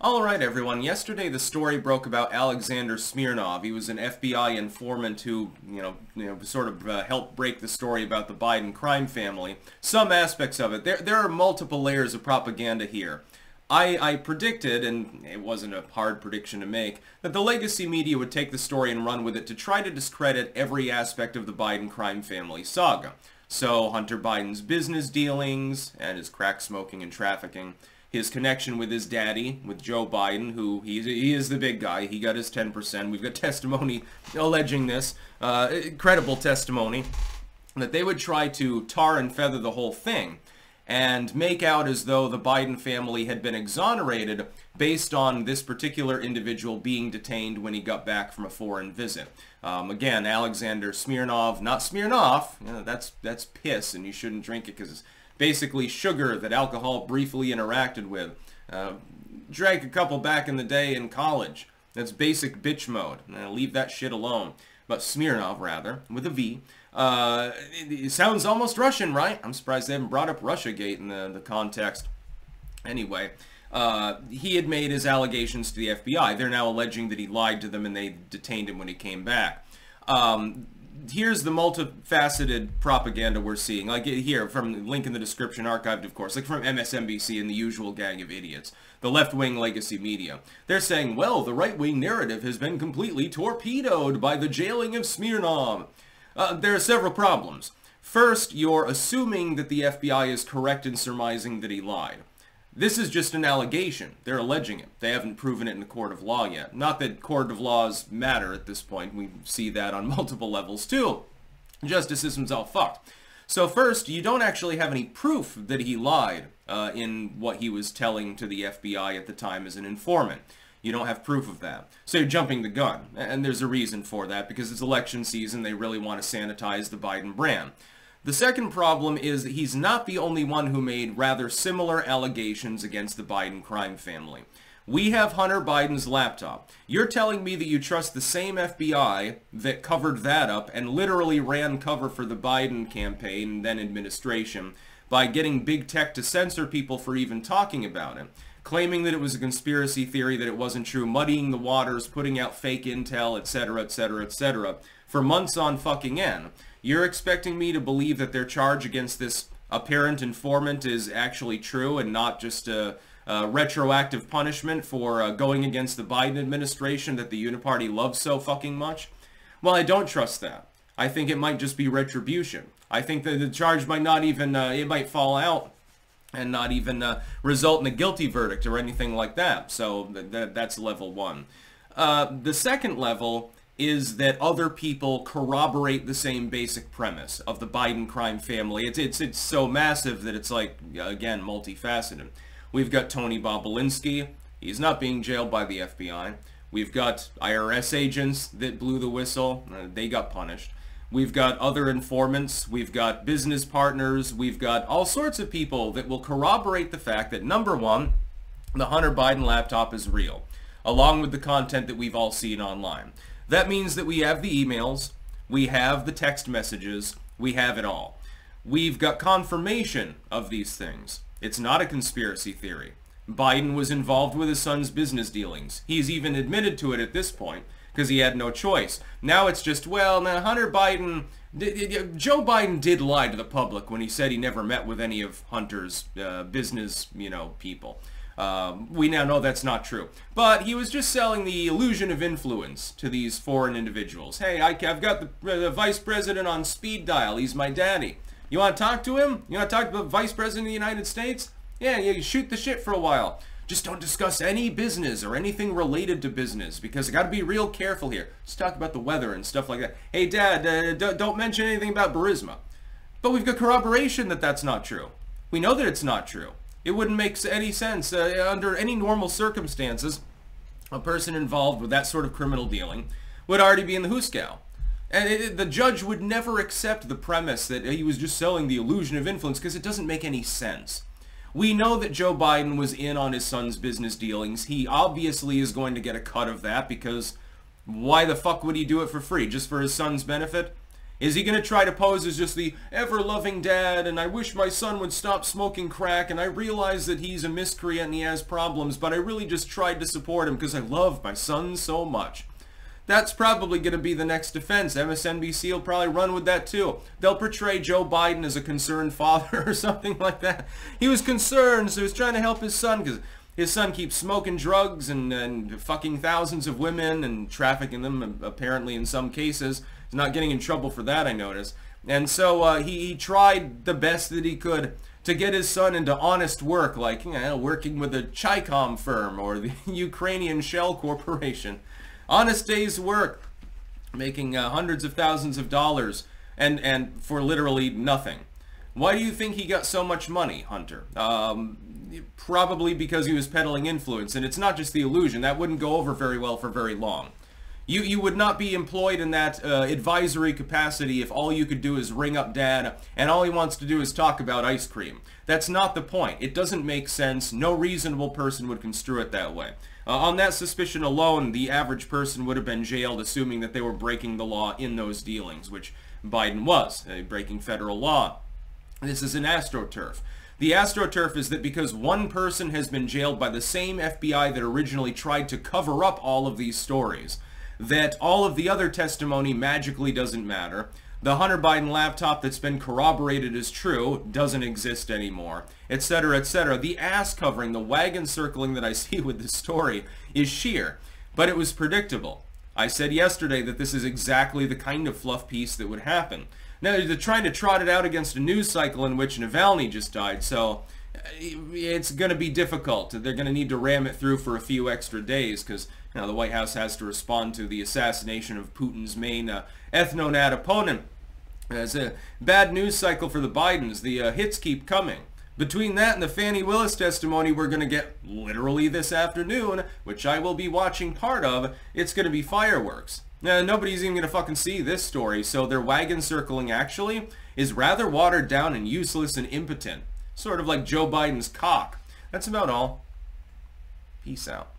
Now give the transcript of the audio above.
Alright everyone, yesterday the story broke about Alexander Smirnov. He was an FBI informant who, sort of helped break the story about the Bidencrime family. Some aspects of it. There are multiple layers of propaganda here. I predicted, and it wasn't a hard prediction to make, that the Legacymedia would take the story and run with it to try to discredit every aspect of the Bidencrime family saga. So, Hunter Biden's business dealings, and his crack smoking and trafficking, his connection with his daddy, with Joe Biden, who he is the big guy. He got his 10%. We've got testimony alleging this, credible testimony, that they would try to tar and feather the whole thing and make out as though the Biden family had been exonerated based on this particular individual being detained when he got back from a foreign visit. Again, Alexander Smirnov, not Smirnoff, that's piss and you shouldn't drink it because it's basically sugar that alcohol briefly interacted with. Drank a couple back in the day in college. That's basic bitch mode. Leave that shit alone. But Smirnov, rather, with a V. It sounds almost Russian, right? I'm surprised they haven't brought up Russiagate in the context. Anyway, he had made his allegations to the FBI. They're now alleging that he lied to them and they detained him when he came back. Here's the multifaceted propaganda we're seeing. Like here, from link in the description, archived, of course, like from MSNBC and the usual gang of idiots. The left-wing Legacymedia. They're saying, well, the right-wing narrative has been completely torpedoed by the jailing of Smirnov. There are several problems. First, you're assuming that the FBI is correct in surmising that he lied. This is just an allegation. They're alleging it. They haven't proven it in the court of law yet. Not that court of laws matter at this point. We see that on multiple levels too. Justice system's all fucked. So first, you don't actually have any proof that he lied in what he was telling to the FBI at the time as an informant. You don't have proof of that. So you're jumping the gun. And there's a reason for that, because it's election season. They really want to sanitize the Biden brand. The second problem is that he's not the only one who made rather similar allegations against the Bidencrime family. We have Hunter Biden's laptop. You're telling me that you trust the same FBI that covered that up and literally ran cover for the Biden campaign and then administration by getting big tech to censor people for even talking about it, claiming that it was a conspiracy theory, that it wasn't true, muddying the waters, putting out fake intel, etc., etc., etc., for months on fucking end. You're expecting me to believe that their charge against this apparent informant is actually true and not just a retroactive punishment for going against the Biden administration that the Uniparty loves so fucking much? Well, I don't trust that. I think it might just be retribution. I think that the charge might not even, it might fall out and not even result in a guilty verdict or anything like that. So that's level one. The second level is that other people corroborate the same basic premise of the Bidencrime family. It's so massive that it's like, again, multifaceted. We've got Tony Bobulinski. He's not being jailed by the FBI. We've got IRS agents that blew the whistle. They got punished. We've got other informants. We've got business partners. We've got all sorts of people that will corroborate the fact that, number one, the Hunter Biden laptop is real, along with the content that we've all seen online. That means that we have the emails, we have the text messages, we have it all. We've got confirmation of these things. It's not a conspiracy theory. Biden was involved with his son's business dealings. He's even admitted to it at this point, because he had no choice. Now it's just, well, now Hunter Biden, Joe Biden did lie to the public when he said he never met with any of Hunter's business, people. We now know that's not true. But he was just selling the illusion of influence to these foreign individuals. Hey, I've got the vice president on speed dial. He's my daddy. You want to talk to him? You want to talk to the vice president of the United States? Yeah, you shoot the shit for a while. Just don't discuss any business or anything related to business, because I got to be real careful here. Let's talk about the weather and stuff like that. Hey, Dad, don't mention anything about Burisma. But we've got corroboration that that's not true. We know that it's not true. It wouldn't make any sense. Under any normal circumstances, a person involved with that sort of criminal dealing would already be in the hoosegow. And the judge would never accept the premise that he was just selling the illusion of influence, because it doesn't make any sense. We know that Joe Biden was in on his son's business dealings. He obviously is going to get a cut of that, because why the fuck would he do it for free? Just for his son's benefit? Is he going to try to pose as just the ever-loving dad, and I wish my son would stop smoking crack, and I realize that he's a miscreant and he has problems, but I really just tried to support him because I love my son so much? That's probably going to be the next defense. MSNBC will probably run with that too. They'll portray Joe Biden as a concerned father or something like that. He was concerned, so he was trying to help his son because his son keeps smoking drugs and fucking thousands of women and trafficking them, apparently in some cases. He's not getting in trouble for that, I notice. And so he tried the best that he could to get his son into honest work, like working with a Chicom firm or the Ukrainian Shell Corporation. Honest day's work, making hundreds of thousands of dollars, and for literally nothing. Why do you think he got so much money, Hunter? Probably because he was peddling influence, and it's not just the illusion. That wouldn't go over very well for very long. You would not be employed in that advisory capacity if all you could do is ring up dad and all he wants to do is talk about ice cream. That's not the point. It doesn't make sense. No reasonable person would construe it that way. On that suspicion alone, the average person would have been jailed, assuming that they were breaking the law in those dealings, which Biden was, breaking federal law. This is an AstroTurf. The AstroTurf is that because one person has been jailed by the same FBI that originally tried to cover up all of these stories, that all of the other testimony magically doesn't matter. The Hunter Biden laptop that's been corroborated as true doesn't exist anymore, etc., etc. The ass covering, the wagon circling that I see with this story is sheer, but it was predictable. I said yesterday that this is exactly the kind of fluff piece that would happen. Now, they're trying to trot it out against a news cycle in which Navalny just died, so it's going to be difficult. They're going to need to ram it through for a few extra days because the White House has to respond to the assassination of Putin's main ethno-nat opponent. It's a bad news cycle for the Bidens. The hits keep coming. Between that and the Fani Willis testimony we're going to get literally this afternoon, which I will be watching part of, it's going to be fireworks. Now, nobody's even going to fucking see this story, so their wagon circling actually is rather watered down and useless and impotent. Sort of like Joe Biden's cock. That's about all. Peace out.